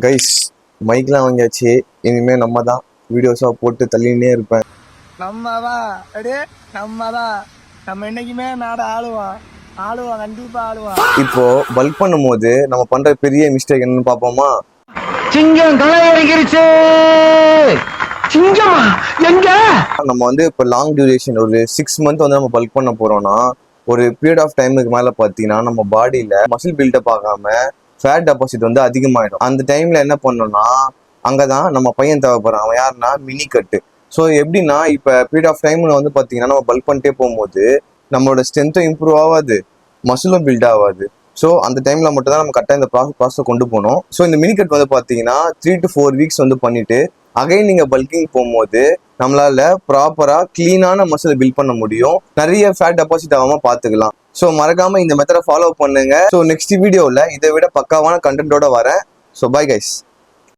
Guys மைக்லாம் வாங்கியாச்சு. இனிமே நம்ம தான் வீடியோஸா போட்டு தள்ளினே இருப்பேன். நம்ம என்னைக்குமே நாட ஆளுவான் கண்டிப்பா ஆளுவான். இப்போ பல்க் பண்ணும் போது நம்ம பண்ற பெரிய மிஸ்டேக் என்னன்னு பாப்போமா? சிங்கம் களை இறங்கிருச்சு. சிங்கமா எங்க? நம்ம வந்து இப்போ லாங் டியூரேஷன் ஒரு 6 month வந்து நம்ம பல்க் பண்ண போறோம்னா ஒரு பீரியட் ஆஃப் டைமுக்கு மேல பாத்தீங்கன்னா நம்ம பாடியில மசில் பில்டப் ஆகாம ஃபேட் டெபாசிட் வந்து அதிகமாயிடும். அந்த டைம்ல என்ன பண்ணணும்னா அங்கதான் நம்ம பையன் தேவைப்படுறான். அவன் யாருன்னா மினி கட்டு. ஸோ எப்படின்னா இப்போ பீரியட் ஆஃப் டைம்ல வந்து பாத்தீங்கன்னா நம்ம பல்க் பண்ணிட்டே போகும்போது நம்மளோட ஸ்ட்ரென்த்தும் இம்ப்ரூவ் ஆகாது, மசிலும் பில்ட் ஆகாது. ஸோ அந்த டைம்ல மட்டும் தான் நம்ம கரெக்டாக இந்த ப்ராசஸ் கொண்டு போகணும். ஸோ இந்த மினி கட் வந்து பாத்தீங்கன்னா 3 to 4 weeks வந்து பண்ணிட்டு அகைன் நீங்க பல்கிங் போகும்போது நம்மளால ப்ராப்பரா கிளீனான மசில் பில்ட் பண்ண முடியும். நிறைய ஃபேட் டெபாசிட் ஆகாம பாத்துக்கலாம். ஸோ மறக்காம இந்த மெத்தடை ஃபாலோ பண்ணுங்க. ஸோ நெக்ஸ்ட் வீடியோவில் இதை விட பக்காவான கண்டென்ட்டோட வரேன். So bye guys.